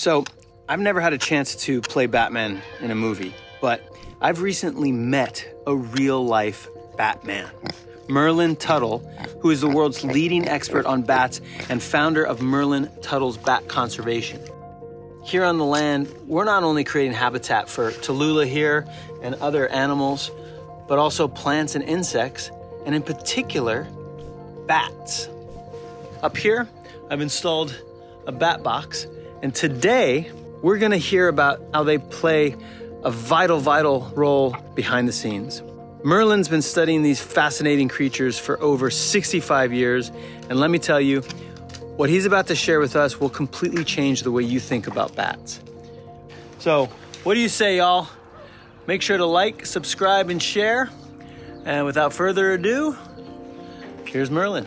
So, I've never had a chance to play Batman in a movie, but I've recently met a real-life Batman. Merlin Tuttle, who is the world's leading expert on bats and founder of Merlin Tuttle's Bat Conservation. Here on the land, we're not only creating habitat for Tallulah here and other animals, but also plants and insects, and in particular, bats. Up here, I've installed a bat box, and today we're gonna hear about how they play a vital role behind the scenes. Merlin's been studying these fascinating creatures for over 65 years, and let me tell you, what he's about to share with us will completely change the way you think about bats. So, what do you say, y'all? Make sure to like, subscribe, and share. And without further ado, here's Merlin.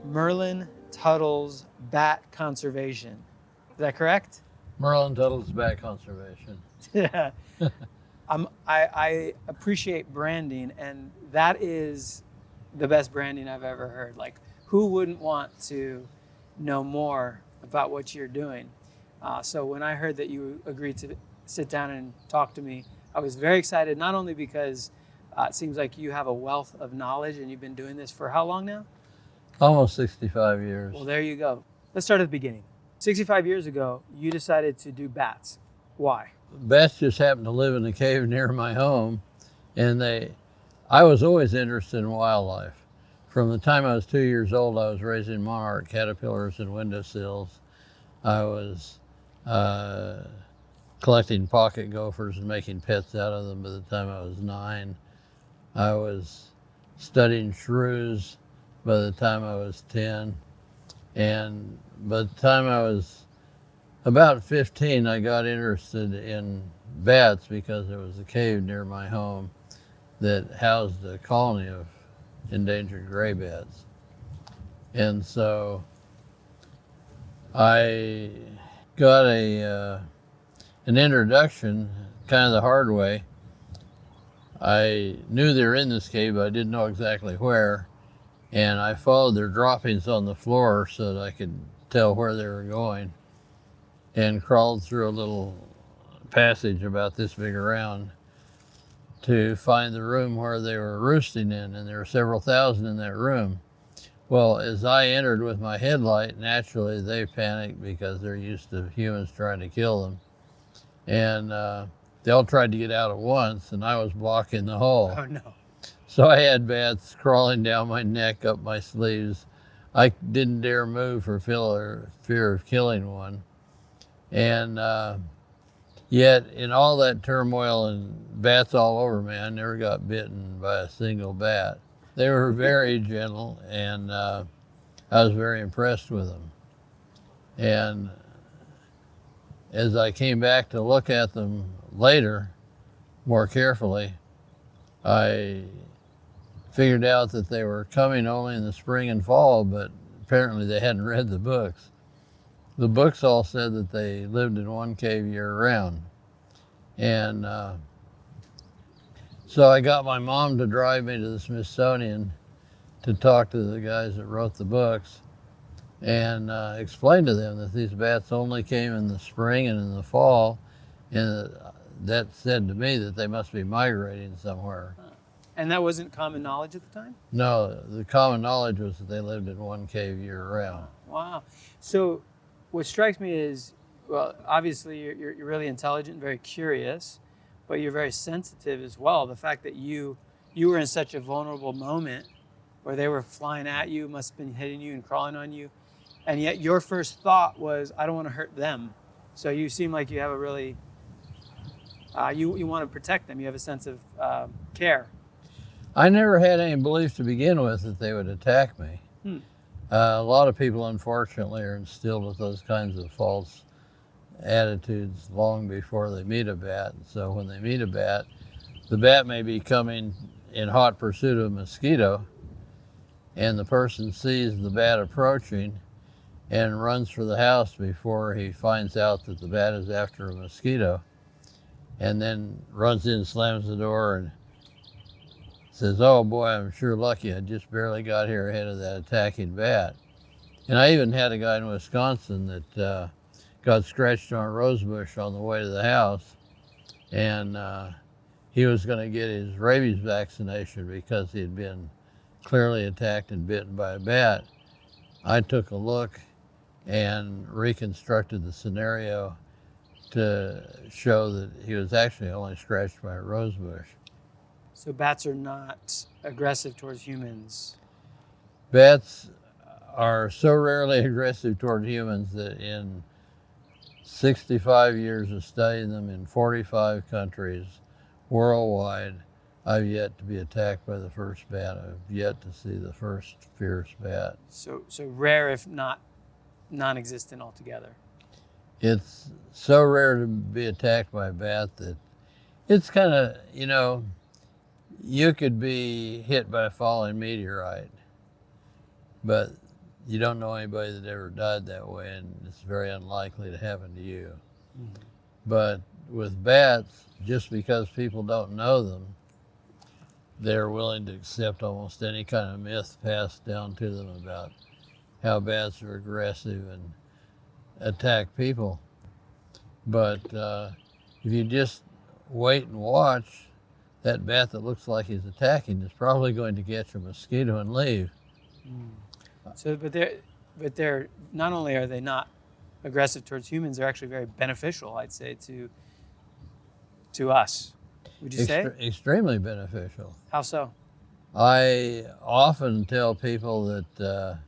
Merlin Tuttle's Bat Conservation. Is that correct? Merlin Tuttle's Bat Conservation. Yeah. I appreciate branding, and that is the best branding I've ever heard. Like, who wouldn't want to know more about what you're doing? So when I heard that you agreed to sit down and talk to me, I was very excited, not only because it seems like you have a wealth of knowledge and you've been doing this for how long now? Almost 65 years. Well, there you go. Let's start at the beginning. 65 years ago, you decided to do bats. Why? Bats just happened to live in a cave near my home, and I was always interested in wildlife. From the time I was 2 years old, I was raising monarch caterpillars in windowsills. I was collecting pocket gophers and making pets out of them by the time I was 9. I was studying shrews by the time I was 10. And by the time I was about 15, I got interested in bats because there was a cave near my home that housed a colony of endangered gray bats. And so I got an introduction kind of the hard way. I knew they were in this cave, but I didn't know exactly where. And I followed their droppings on the floor so that I could tell where they were going, and crawled through a little passage about this big around to find the room where they were roosting in, and there were several thousand in that room. Well, as I entered with my headlight, naturally they panicked because they're used to humans trying to kill them. And they all tried to get out at once, and I was blocking the hole. Oh, no. So I had bats crawling down my neck, up my sleeves. I didn't dare move for fear of killing one. And yet, in all that turmoil and bats all over me, I never got bitten by a single bat. They were very gentle, and I was very impressed with them. And as I came back to look at them later, more carefully, I figured out that they were coming only in the spring and fall, but apparently they hadn't read the books. The books all said that they lived in one cave year-round. And so I got my mom to drive me to the Smithsonian to talk to the guys that wrote the books, and explain to them that these bats only came in the spring and in the fall, and that said to me that they must be migrating somewhere. And that wasn't common knowledge at the time? No, the common knowledge was that they lived in one cave year-round. Wow. So what strikes me is, well, obviously you're really intelligent, very curious, but you're very sensitive as well. The fact that you were in such a vulnerable moment where they were flying at you, must have been hitting you and crawling on you, and yet your first thought was, I don't want to hurt them. So you seem like you have a really, you want to protect them. You have a sense of care. I never had any belief to begin with that they would attack me. A lot of people, unfortunately, are instilled with those kinds of false attitudes long before they meet a bat. So when they meet a bat, the bat may be coming in hot pursuit of a mosquito, and the person sees the bat approaching and runs for the house before he finds out that the bat is after a mosquito, and then runs in, slams the door, and says, oh boy, I'm sure lucky. I just barely got here ahead of that attacking bat. And I even had a guy in Wisconsin that got scratched on a rose bush on the way to the house, and he was going to get his rabies vaccination because he had been clearly attacked and bitten by a bat. I took a look and reconstructed the scenario to show that he was actually only scratched by a rose bush. So bats are not aggressive towards humans. Bats are so rarely aggressive toward humans that in 65 years of studying them in 45 countries worldwide, I've yet to be attacked by the first bat. I've yet to see the first fierce bat. So rare, if not non-existent altogether. It's so rare to be attacked by a bat that it's kind of, you could be hit by a falling meteorite, but you don't know anybody that ever died that way, and it's very unlikely to happen to you. Mm-hmm. But with bats, just because people don't know them, they're willing to accept almost any kind of myth passed down to them about how bats are aggressive and attack people. But if you just wait and watch, that bat that looks like he's attacking is probably going to catch a mosquito and leave. So, but they're not only are they not aggressive towards humans, they're actually very beneficial, I'd say, to us. Would you say? Extremely beneficial. How so? I often tell people that,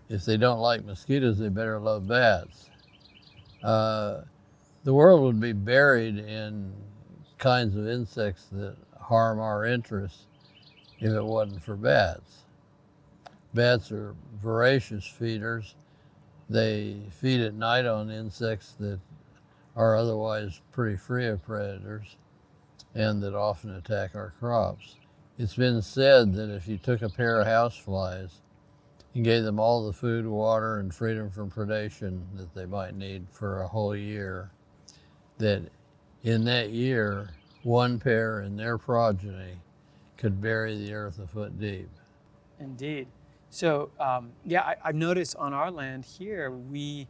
if they don't like mosquitoes, they better love bats. The world would be buried in kinds of insects that harm our interests if it wasn't for bats. Bats are voracious feeders. They feed at night on insects that are otherwise pretty free of predators and that often attack our crops. It's been said that if you took a pair of houseflies and gave them all the food, water, and freedom from predation that they might need for a whole year, that in that year, one pair and their progeny could bury the earth a foot deep. Indeed. So, I've noticed on our land here, we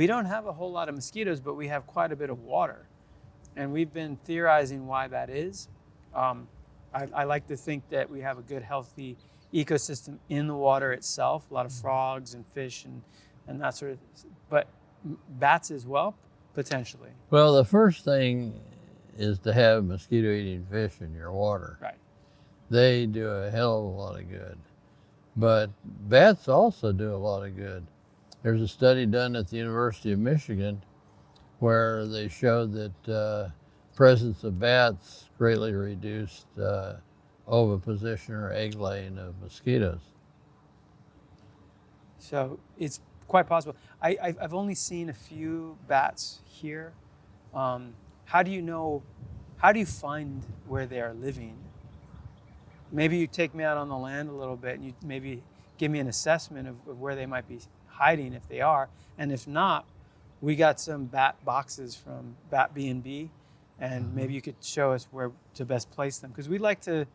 don't have a whole lot of mosquitoes, but we have quite a bit of water. And we've been theorizing why that is. I like to think that we have a good, healthy ecosystem in the water itself, a lot of frogs and fish and that sort of, but bats as well, potentially. Well, the first thing is to have mosquito-eating fish in your water. Right. They do a hell of a lot of good. But bats also do a lot of good. There's a study done at the University of Michigan where they showed that presence of bats greatly reduced oviposition or egg laying of mosquitoes. So it's quite possible. I've only seen a few bats here. How do you find where they are living? Maybe you take me out on the land a little bit and you maybe give me an assessment of where they might be hiding if they are. And if not, we got some bat boxes from Bat B&B, and maybe you could show us where to best place them, because we'd like to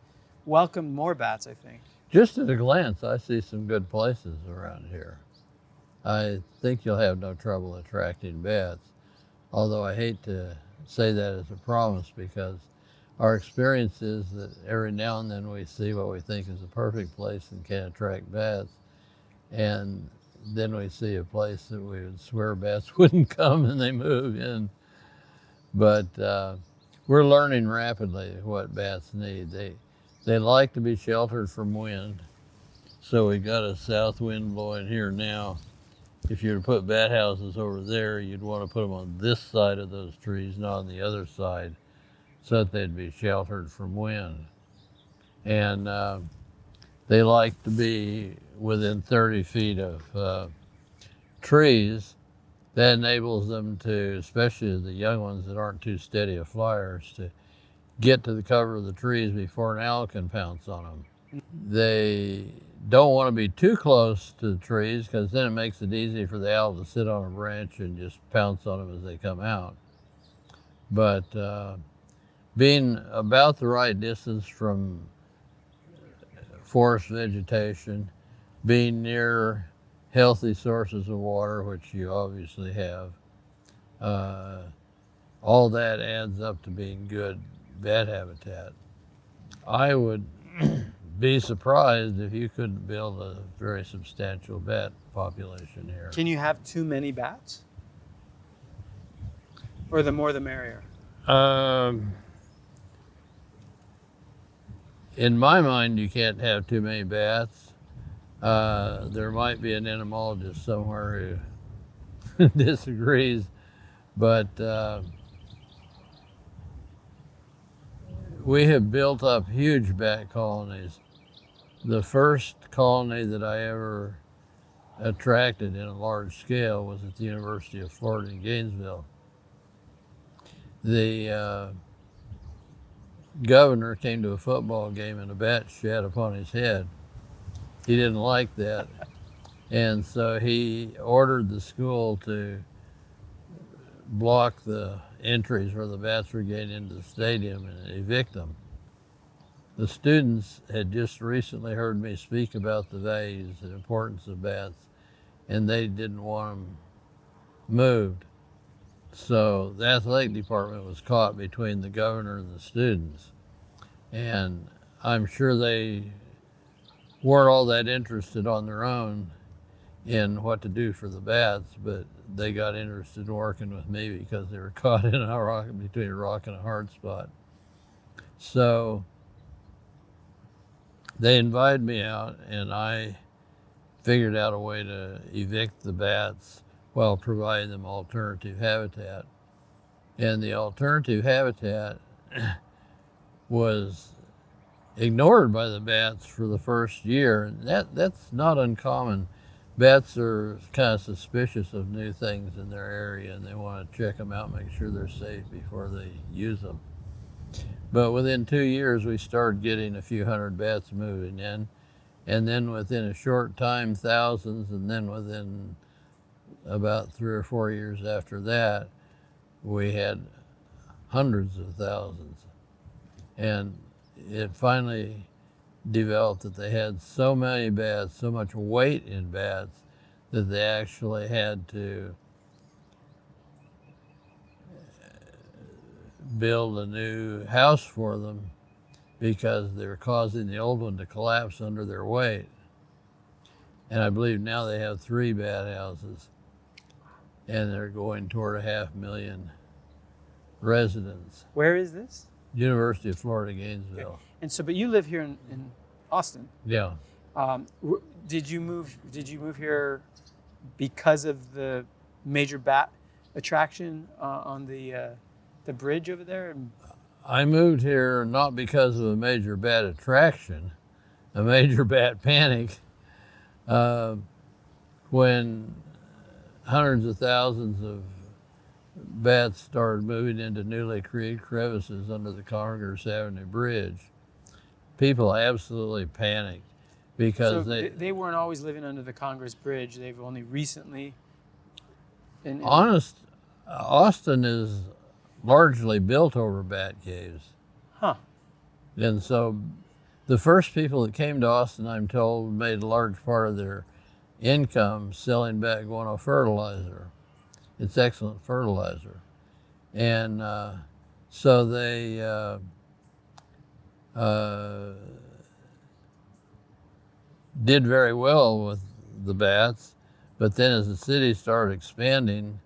welcome more bats, I think. Just at a glance, I see some good places around here. I think you'll have no trouble attracting bats, although I hate to say that as a promise, because our experience is that every now and then we see what we think is a perfect place and can attract bats, and then we see a place that we would swear bats wouldn't come and they move in. But we're learning rapidly what bats need. They like to be sheltered from wind. So we got a south wind blowing here now. If you were to put bat houses over there, you'd want to put them on this side of those trees, not on the other side, so that they'd be sheltered from wind. And they like to be within 30 feet of trees. That enables them to, especially the young ones that aren't too steady of flyers, to get to the cover of the trees before an owl can pounce on them. They don't want to be too close to the trees, because then it makes it easy for the owl to sit on a branch and just pounce on them as they come out. But being about the right distance from forest vegetation, being near healthy sources of water, which you obviously have. All that adds up to being good bat habitat. I would be surprised if you couldn't build a very substantial bat population here. Can you have too many bats? Or the more the merrier? In my mind, you can't have too many bats. There might be an entomologist somewhere who disagrees, but we have built up huge bat colonies. The first colony that I ever attracted in a large scale was at the University of Florida in Gainesville. The governor came to a football game and a bat shat upon his head. He didn't like that. And so he ordered the school to block the entries where the bats were getting into the stadium and evict them. The students had just recently heard me speak about the values and importance of bats, and they didn't want them moved. So the athletic department was caught between the governor and the students. And I'm sure they weren't all that interested on their own in what to do for the bats, but they got interested in working with me because they were caught in between a rock and a hard spot. So they invited me out, and I figured out a way to evict the bats while providing them alternative habitat. And the alternative habitat was ignored by the bats for the first year. And that's not uncommon. Bats are kind of suspicious of new things in their area, and they want to check them out, make sure they're safe before they use them. But within 2 years, we started getting a few hundred bats moving in, and then within a short time, thousands, and then within about 3 or 4 years after that, we had hundreds of thousands. And it finally developed that they had so many bats, so much weight in bats, that they actually had to build a new house for them because they were causing the old one to collapse under their weight. And I believe now they have 3 bat houses, and they're going toward 500,000 residents. Where is this? University of Florida, Gainesville. Okay. And so, but you live here in Austin. Yeah. Did you move here because of the major bat attraction on the bridge over there? I moved here not because of a major bat attraction, a major bat panic. When hundreds of thousands of bats started moving into newly created crevices under the Congress Avenue Bridge, people absolutely panicked because so they weren't always living under the Congress Bridge. They've only recently. Austin is largely built over bat caves. Huh. And so the first people that came to Austin, I'm told, made a large part of their income selling bat guano fertilizer. It's excellent fertilizer. And so they did very well with the bats, but then as the city started expanding,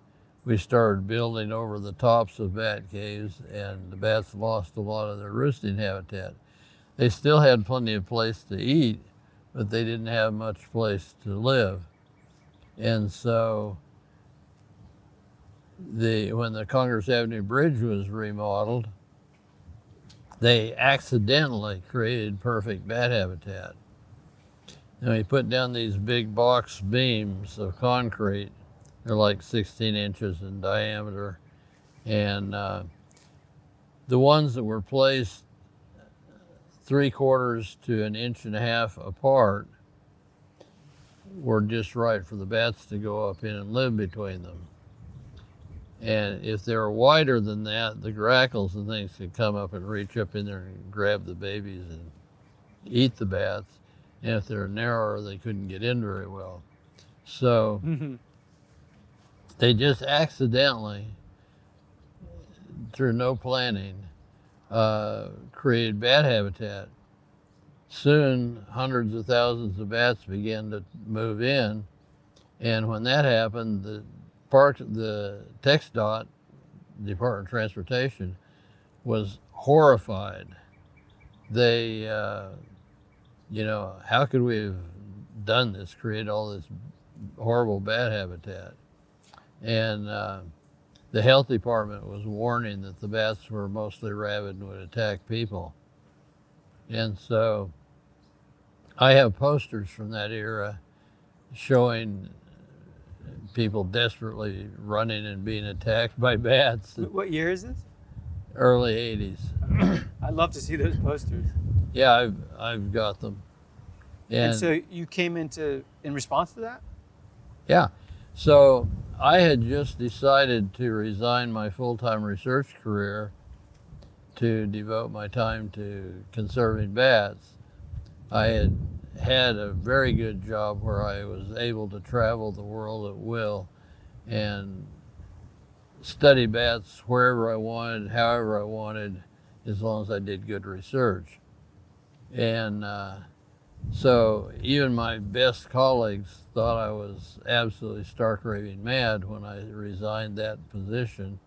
we started building over the tops of bat caves, and the bats lost a lot of their roosting habitat. They still had plenty of place to eat, but they didn't have much place to live. And so when the Congress Avenue Bridge was remodeled, they accidentally created perfect bat habitat. And we put down these big box beams of concrete. They're like 16 inches in diameter. And the ones that were placed 3/4 to 1.5 inches apart were just right for the bats to go up in and live between them. And if they were wider than that, the grackles and things could come up and reach up in there and grab the babies and eat the bats. And if they're narrower, they couldn't get in very well. So Mm-hmm. they just accidentally, through no planning, created bat habitat. Soon, hundreds of thousands of bats began to move in, and when that happened, the TxDOT, Department of Transportation, was horrified. They, how could we have done this, create all this horrible bat habitat? And the health department was warning that the bats were mostly rabid and would attack people. And so I have posters from that era showing people desperately running and being attacked by bats. What year is this? Early 80s. I'd love to see those posters. Yeah, I've got them. And so you came in response to that? Yeah. So I had just decided to resign my full-time research career to devote my time to conserving bats. I had a very good job where I was able to travel the world at will and study bats wherever I wanted, however I wanted, as long as I did good research. And so even my best colleagues thought I was absolutely stark raving mad when I resigned that position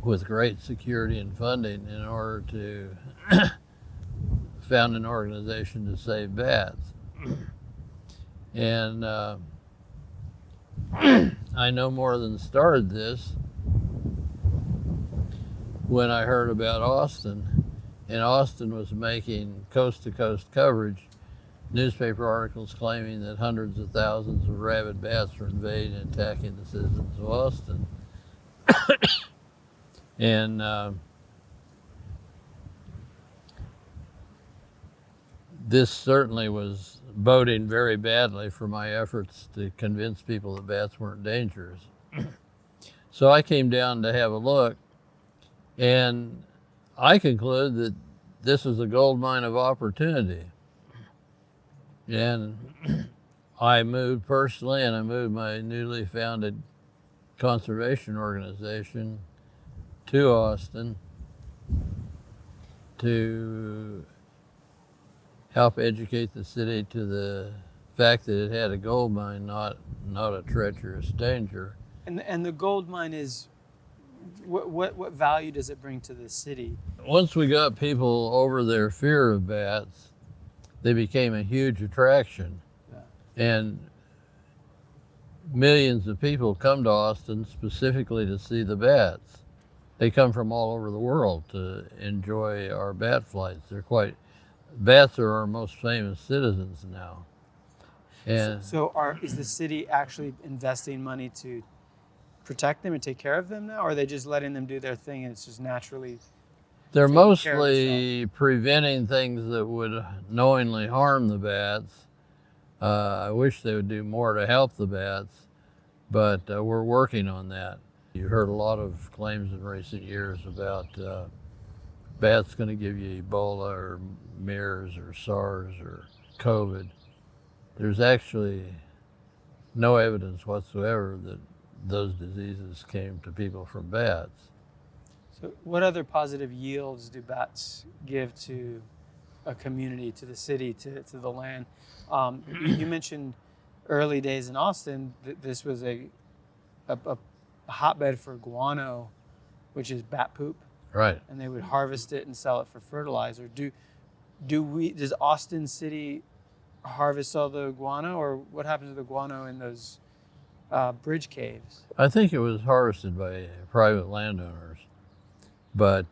with great security and funding in order to found an organization to save bats. And I no more than started this when I heard about Austin. And Austin was making coast-to-coast coverage, newspaper articles claiming that hundreds of thousands of rabid bats were invading and attacking the citizens of Austin. And this certainly was boding very badly for my efforts to convince people that bats weren't dangerous. So I came down to have a look, and I concluded that this is a gold mine of opportunity. And I moved personally, and I moved my newly founded conservation organization to Austin to help educate the city to the fact that it had a gold mine, not a treacherous danger. And the gold mine is, what value does it bring to the city? Once we got people over their fear of bats, they became a huge attraction. Yeah. And millions of people come to Austin specifically to see the bats. They come from all over the world to enjoy our bat flights. Bats are our most famous citizens now. And Is the city actually investing money to protect them and take care of them now, or are they just letting them do their thing and it's just naturally? They're mostly preventing things that would knowingly harm the bats. I wish they would do more to help the bats, but we're working on that. You heard a lot of claims in recent years about bats going to give you Ebola or MERS or SARS or COVID. There's actually no evidence whatsoever that those diseases came to people from bats. So what other positive yields do bats give to a community, to the city, to the land? You mentioned early days in Austin that this was a hotbed for guano, which is bat poop. Right. And they would harvest it and sell it for fertilizer. Does Austin City harvest all the guano, or what happens to the guano in those bridge caves? I think it was harvested by private landowners, but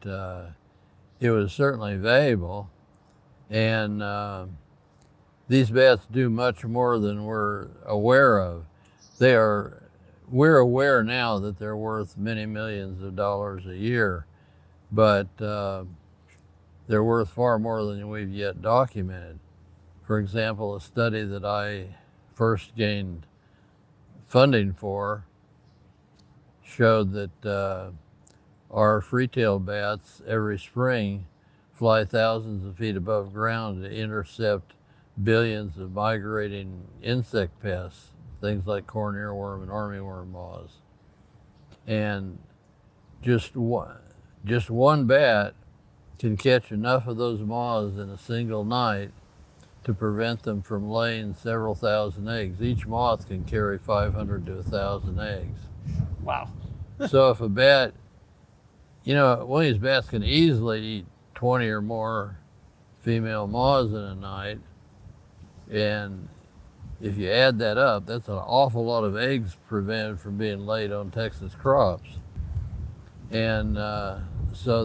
it was certainly valuable. And these bats do much more than we're aware of. We're aware now that they're worth many millions of dollars a year, but they're worth far more than we've yet documented. For example, a study that I first gained funding for showed that our free-tailed bats every spring fly thousands of feet above ground to intercept billions of migrating insect pests, things like corn earworm and armyworm moths. And just one bat can catch enough of those moths in a single night to prevent them from laying several thousand eggs. Each moth can carry 500 to 1,000 eggs. Wow. So if a bat, one of these bats can easily eat 20 or more female moths in a night, and if you add that up, that's an awful lot of eggs prevented from being laid on Texas crops. And so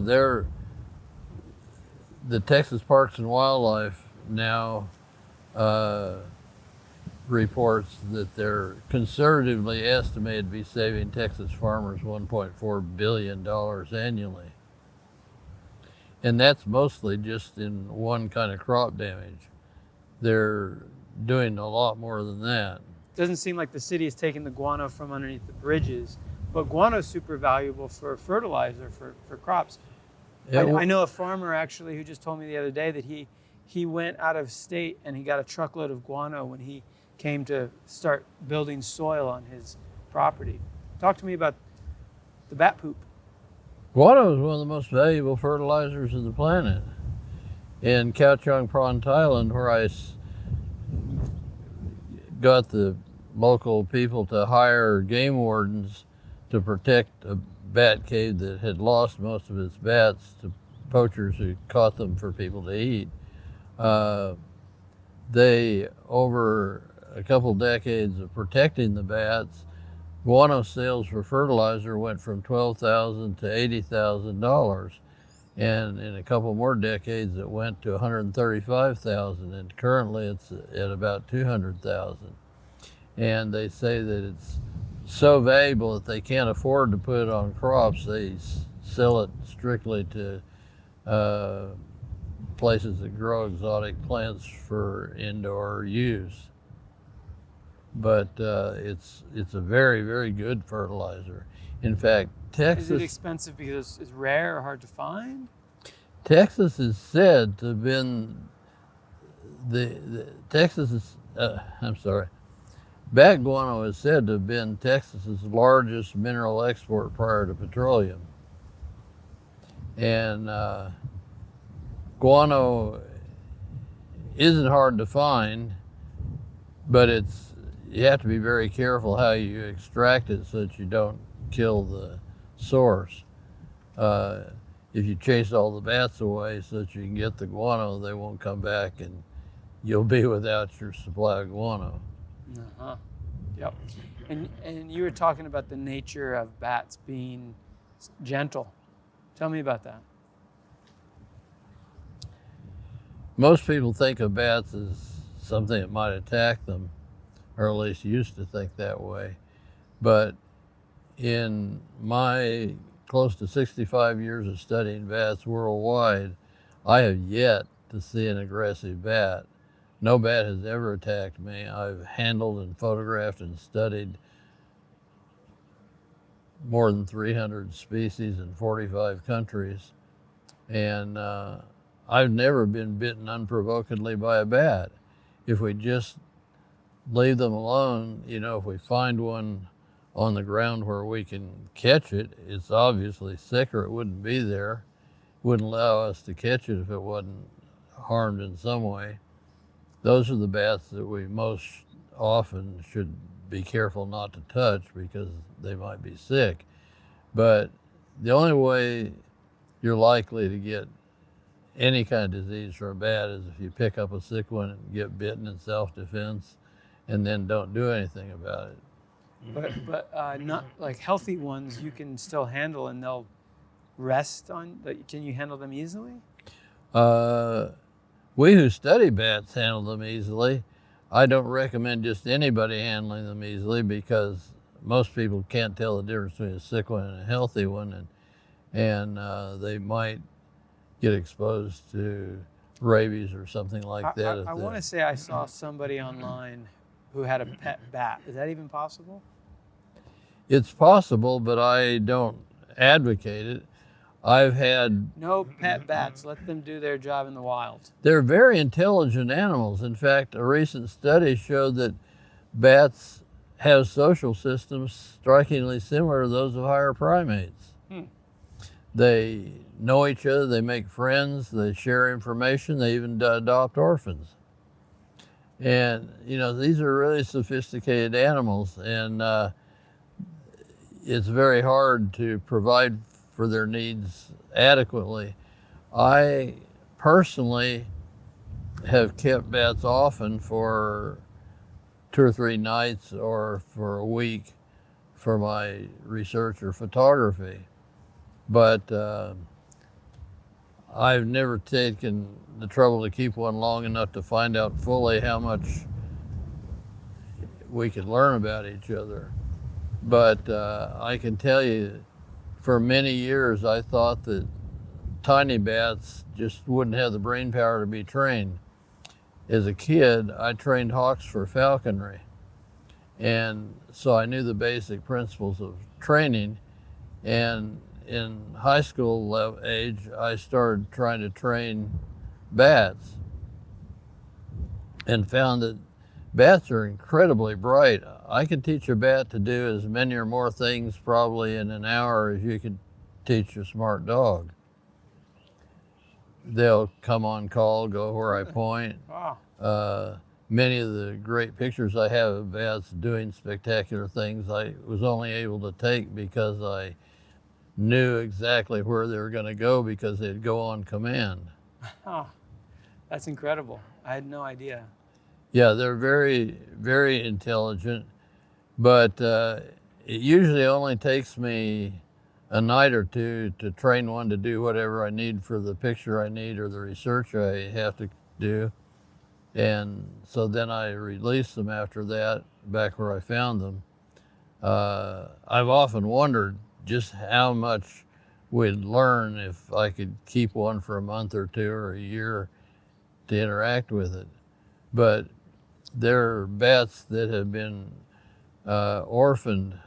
the Texas Parks and Wildlife now reports that they're conservatively estimated to be saving Texas farmers $1.4 billion annually. And that's mostly just in one kind of crop damage. They're doing a lot more than that. Doesn't seem like the city is taking the guano from underneath the bridges, but guano is super valuable for fertilizer for crops. I know a farmer actually who just told me the other day that he went out of state and he got a truckload of guano when he came to start building soil on his property. Talk to me about the bat poop. Guano is one of the most valuable fertilizers on the planet. In Khao Chang Pront Thailand, where I got the local people to hire game wardens to protect a bat cave that had lost most of its bats to poachers who caught them for people to eat. They, over a couple decades of protecting the bats, guano sales for fertilizer went from $12,000 to $80,000. And in a couple more decades, it went to $135,000, and currently it's at about $200,000. And they say that it's so valuable that they can't afford to put it on crops. They sell it strictly to places that grow exotic plants for indoor use. But it's a very, very good fertilizer. In fact, Texas... Is it expensive because it's rare or hard to find? Texas is said to have been bat guano is said to have been Texas's largest mineral export prior to petroleum. And guano isn't hard to find, but you have to be very careful how you extract it so that you don't kill the source. If you chase all the bats away so that you can get the guano, they won't come back and you'll be without your supply of guano. Uh-huh. Yep. And you were talking about the nature of bats being gentle. Tell me about that. Most people think of bats as something that might attack them, or at least used to think that way. But in my close to 65 years of studying bats worldwide, I have yet to see an aggressive bat. No bat has ever attacked me. I've handled and photographed and studied more than 300 species in 45 countries. And I've never been bitten unprovokedly by a bat. If we just leave them alone, if we find one on the ground where we can catch it, it's obviously sick or it wouldn't be there. Wouldn't allow us to catch it if it wasn't harmed in some way. Those are the bats that we most often should be careful not to touch because they might be sick. But the only way you're likely to get any kind of disease from a bat is if you pick up a sick one and get bitten in self-defense and then don't do anything about it. But not like healthy ones you can still handle and they'll rest on. Can you handle them easily? We who study bats handle them easily. I don't recommend just anybody handling them easily because most people can't tell the difference between a sick one and a healthy one, and they might get exposed to rabies or something like that. I want to say I saw somebody online who had a pet bat. Is that even possible? It's possible, but I don't advocate it. I've had... No pet bats. Let them do their job in the wild. They're very intelligent animals. In fact, a recent study showed that bats have social systems strikingly similar to those of higher primates. They know each other, they make friends, they share information, they even adopt orphans. And, you know, these are really sophisticated animals, and it's very hard to provide for their needs adequately. I personally have kept bats often for 2 or 3 nights or for a week for my research or photography. But I've never taken the trouble to keep one long enough to find out fully how much we could learn about each other. But I can tell you, for many years, I thought that tiny bats just wouldn't have the brain power to be trained. As a kid, I trained hawks for falconry. And so I knew the basic principles of training. And in high school age, I started trying to train bats and found that bats are incredibly bright. I could teach a bat to do as many or more things probably in an hour as you could teach a smart dog. They'll come on call, go where I point. Wow. Many of the great pictures I have of bats doing spectacular things I was only able to take because I knew exactly where they were going to go because they'd go on command. Oh, that's incredible. I had no idea. Yeah, they're very, very intelligent, but it usually only takes me a night or two to train one to do whatever I need for the picture I need or the research I have to do. And so then I release them after that, back where I found them. I've often wondered just how much we'd learn if I could keep one for a month or 2 or a year to interact with it. But there are bats that have been orphaned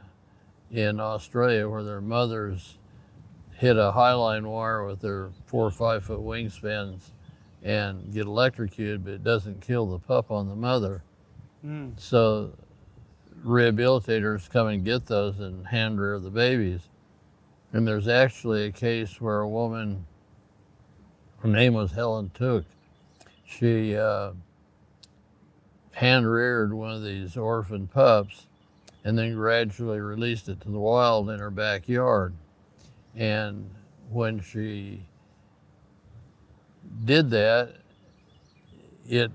in Australia where their mothers hit a highline wire with their 4 or 5 foot wingspans and get electrocuted, but it doesn't kill the pup on the mother. So rehabilitators come and get those and hand rear the babies. And there's actually a case where a woman, her name was Merlin Tuttle, she hand reared one of these orphan pups and then gradually released it to the wild in her backyard. And when she did that, it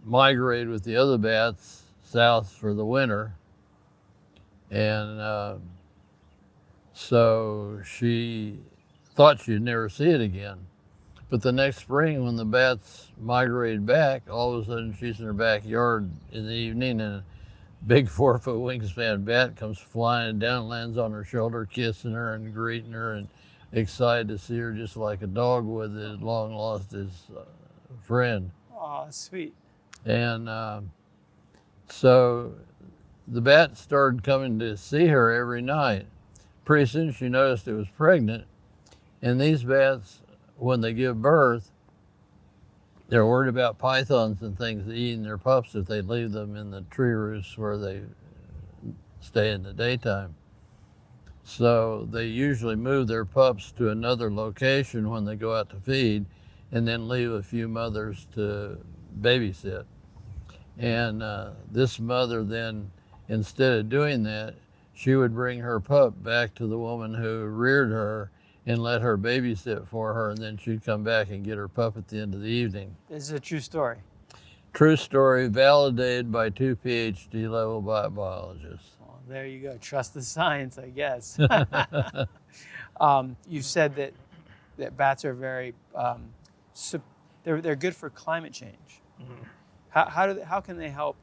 migrated with the other bats south for the winter. And so she thought she'd never see it again. But the next spring, when the bats migrated back, all of a sudden she's in her backyard in the evening and a big 4 foot wingspan bat comes flying down, lands on her shoulder, kissing her and greeting her and excited to see her, just like a dog would that had long lost his friend. Oh, that's sweet. And so the bat started coming to see her every night. Pretty soon she noticed it was pregnant. And these bats, when they give birth, they're worried about pythons and things eating their pups if they leave them in the tree roosts where they stay in the daytime. So they usually move their pups to another location when they go out to feed and then leave a few mothers to babysit. And this mother then, instead of doing that, she would bring her pup back to the woman who reared her and let her babysit for her, and then she'd come back and get her pup at the end of the evening. This is a true story. True story, validated by 2 PhD level biologists. Well, there you go. Trust the science, I guess. You said that bats are very, they're good for climate change. Mm-hmm. How can they help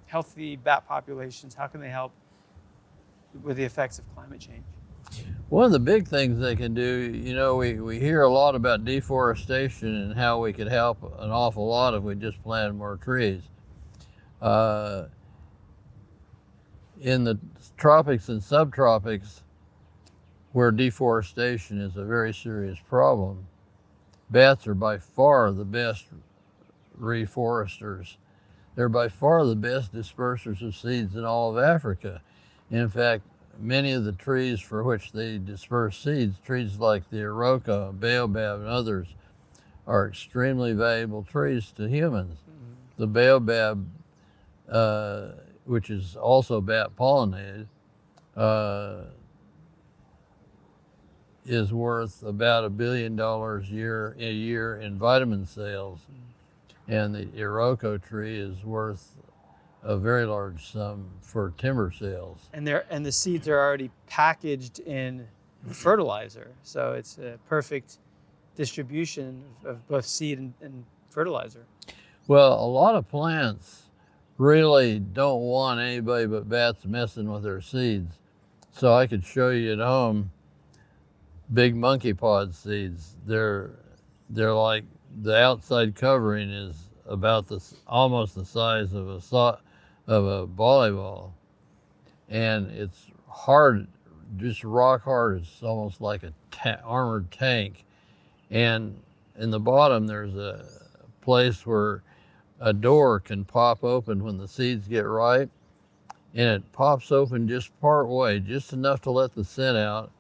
healthy bat populations? How can they help with the effects of climate change? One of the big things they can do, you know, we hear a lot about deforestation and how we could help an awful lot if we just planted more trees. In the tropics and subtropics, where deforestation is a very serious problem, bats are by far the best reforesters. They're by far the best dispersers of seeds in all of Africa. In fact, many of the trees for which they disperse seeds, trees like the Iroko, baobab, and others, are extremely valuable trees to humans. The baobab, which is also bat pollinated, is worth about $1 billion a year in vitamin sales, and the Iroko tree is worth a very large sum for timber sales. And the seeds are already packaged in fertilizer, so it's a perfect distribution of both seed and fertilizer. Well, a lot of plants really don't want anybody but bats messing with their seeds. So I could show you at home big monkey pod seeds. They're like, the outside covering is about almost the size of a volleyball, and it's hard, just rock hard. It's almost like a armored tank. And in the bottom there's a place where a door can pop open when the seeds get ripe, and it pops open just part way, just enough to let the scent out.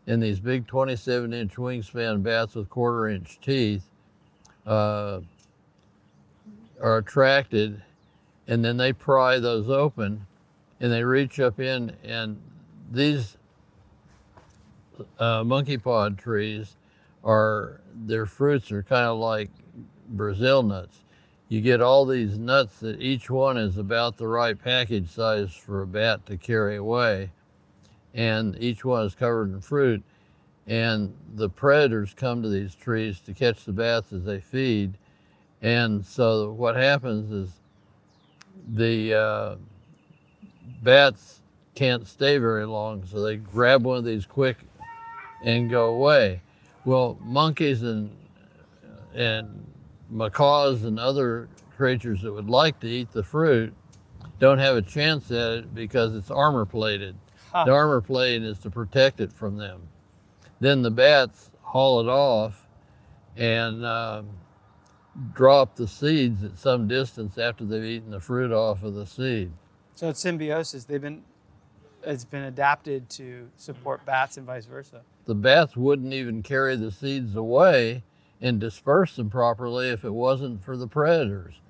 And these big 27-inch wingspan bats with quarter-inch teeth are attracted, and then they pry those open, and they reach up in, and these monkey pod trees their fruits are kind of like Brazil nuts. You get all these nuts that each one is about the right package size for a bat to carry away, and each one is covered in fruit. And the predators come to these trees to catch the bats as they feed. And so what happens is the bats can't stay very long, so they grab one of these quick and go away. Well, monkeys and macaws and other creatures that would like to eat the fruit don't have a chance at it because it's armor plated. Huh. The armor plating is to protect it from them. Then the bats haul it off and drop the seeds at some distance after they've eaten the fruit off of the seed. So it's symbiosis. It's been adapted to support bats and vice versa. The bats wouldn't even carry the seeds away and disperse them properly if it wasn't for the predators.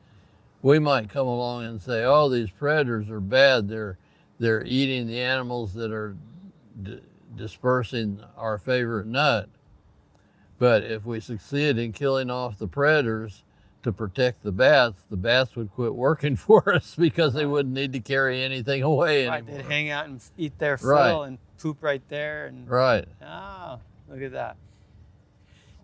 We might come along and say, oh, these predators are bad. They're eating the animals that are dispersing our favorite nut. But if we succeed in killing off the predators to protect the bats would quit working for us because they wouldn't need to carry anything away anymore. Right, they'd hang out and eat their fill Right. and poop right there. And Right. Oh, look at that.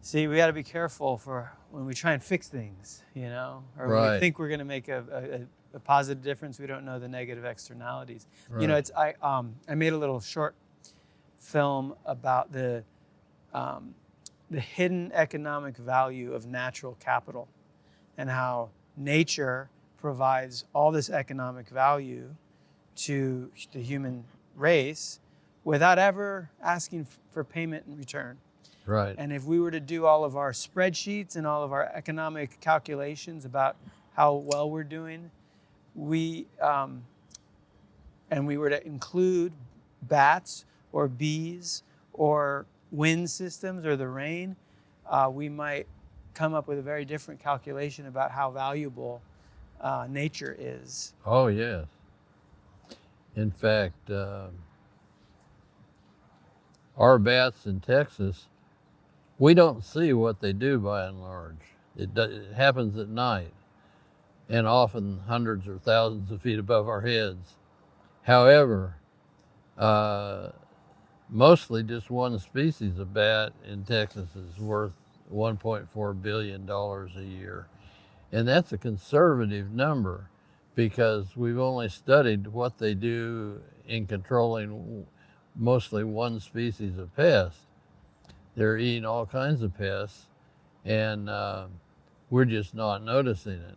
See, we got to be careful for when we try and fix things, or when we Right. think we're going to make a positive difference. We don't know the negative externalities. Right. I made a little short film about the hidden economic value of natural capital, and how nature provides all this economic value to the human race without ever asking for payment in return. Right. And if we were to do all of our spreadsheets and all of our economic calculations about how well we're doing, and we were to include bats or bees or wind systems or the rain, we might come up with a very different calculation about how valuable nature is. Oh, yes. In fact, our bats in Texas, we don't see what they do by and large. It happens at night, and often hundreds or thousands of feet above our heads. However, mostly just one species of bat in Texas is worth $1.4 billion a year. And that's a conservative number because we've only studied what they do in controlling mostly one species of pest. They're eating all kinds of pests, and we're just not noticing it.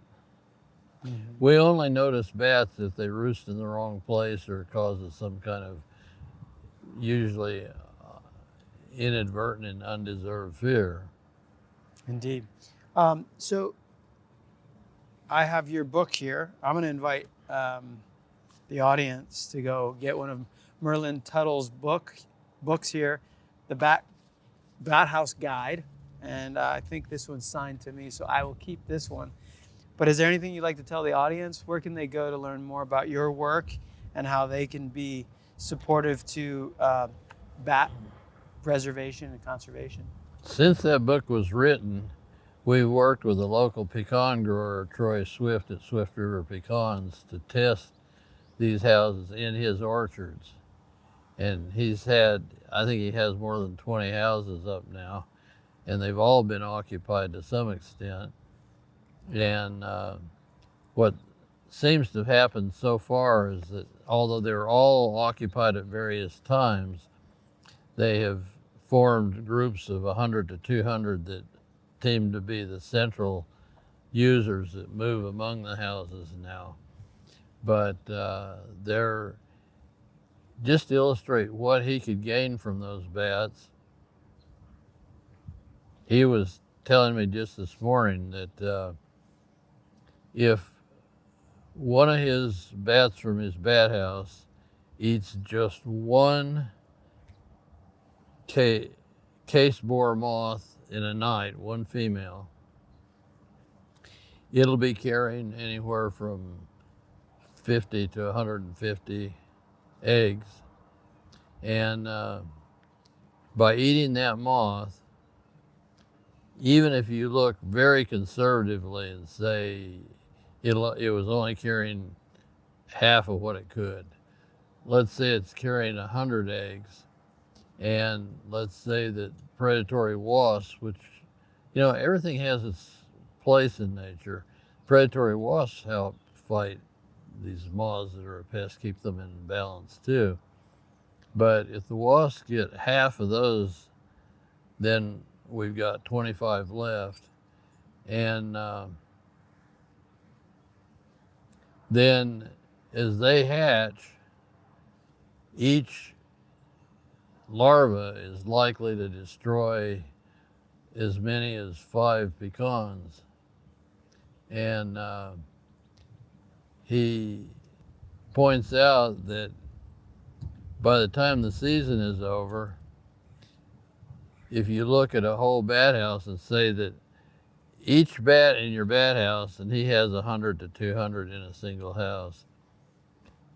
Mm-hmm. We only notice bats if they roost in the wrong place or causes some kind of usually inadvertent and undeserved fear. Indeed. So I have your book here. I'm going to invite the audience to go get one of Merlin Tuttle's books here, the Bat House Guide, and I think this one's signed to me, so I will keep this one. But is there anything you'd like to tell the audience? Where can they go to learn more about your work and how they can be supportive to bat preservation and conservation? Since that book was written, we worked with a local pecan grower, Troy Swift at Swift River Pecans, to test these houses in his orchards. And I think he has more than 20 houses up now, and they've all been occupied to some extent. And what seems to have happened so far is that although they're all occupied at various times, they have formed groups of 100 to 200 that seem to be the central users that move among the houses now. But they're just to illustrate what he could gain from those bats. He was telling me just this morning that if one of his bats from his bat house eats just one case borer moth in a night, one female, it'll be carrying anywhere from 50 to 150 eggs. And by eating that moth, even if you look very conservatively and say it was only carrying half of what it could, let's say it's carrying 100 eggs, and let's say that predatory wasps, which, everything has its place in nature. Predatory wasps help fight these moths that are a pest, keep them in balance too. But if the wasps get half of those, then we've got 25 left. And then as they hatch, each larva is likely to destroy as many as 5 pecans. And he points out that by the time the season is over, if you look at a whole bat house and say that each bat in your bat house, and he has 100 to 200 in a single house,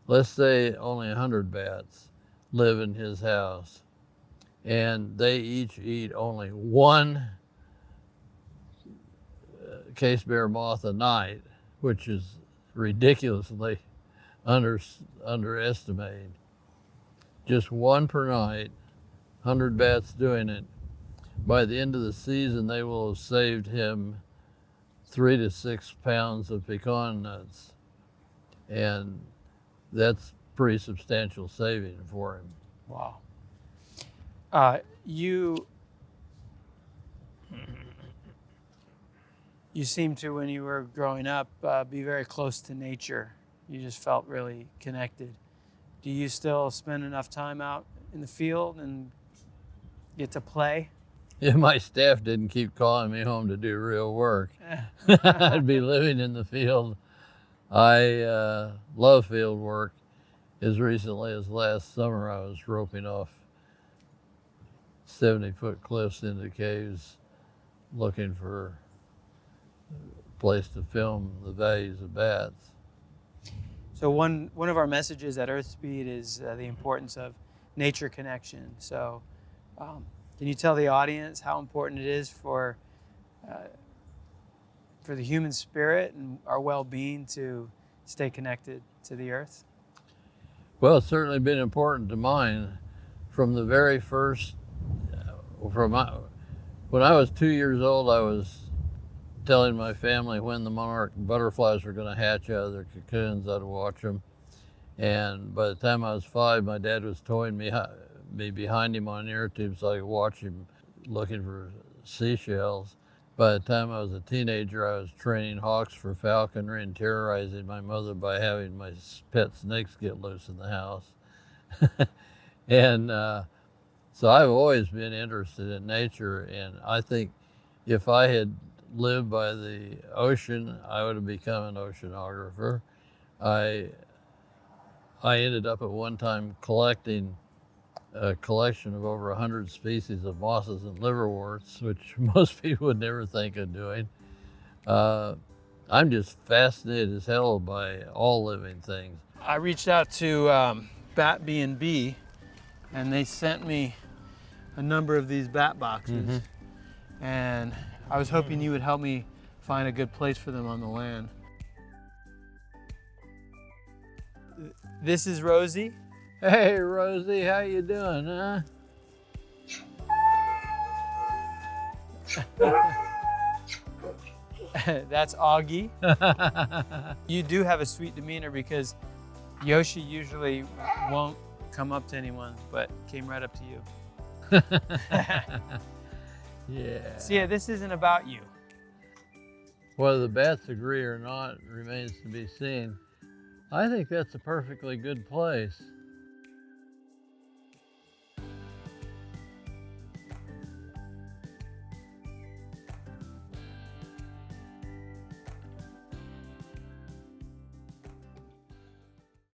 let's say only 100 bats live in his house, and they each eat only one case bearer moth a night, which is ridiculously underestimated. Just one per night, 100 bats doing it. By the end of the season, they will have saved him 3 to 6 pounds of pecan nuts. And that's pretty substantial saving for him. Wow. You seem to, when you were growing up, be very close to nature. You just felt really connected. Do you still spend enough time out in the field and get to play? If my staff didn't keep calling me home to do real work, I'd be living in the field. I love field work. As recently as last summer, I was roping off 70-foot cliffs into caves looking for a place to film the values of bats. So one of our messages at Earthspeed is the importance of nature connection. So can you tell the audience how important it is for the human spirit and our well-being to stay connected to the earth? Well, it's certainly been important to mine from the very first. When I was 2 years old, I was telling my family when the monarch butterflies were going to hatch out of their cocoons. I'd watch them. And by the time I was 5, my dad was towing me behind him on an air tube so I could watch him looking for seashells. By the time I was a teenager, I was training hawks for falconry and terrorizing my mother by having my pet snakes get loose in the house. And So I've always been interested in nature, and I think if I had lived by the ocean, I would have become an oceanographer. I ended up at one time collecting a collection of over 100 species of mosses and liverworts, which most people would never think of doing. I'm just fascinated as hell by all living things. I reached out to Bat B&B, and they sent me a number of these bat boxes, and I was hoping you would help me find a good place for them on the land. This is Rosie. Hey, Rosie, how you doing, huh? That's Augie. You do have a sweet demeanor, because Yoshi usually won't come up to anyone, but came right up to you. Yeah. So yeah, this isn't about you. Whether the bats agree or not remains to be seen. I think that's a perfectly good place.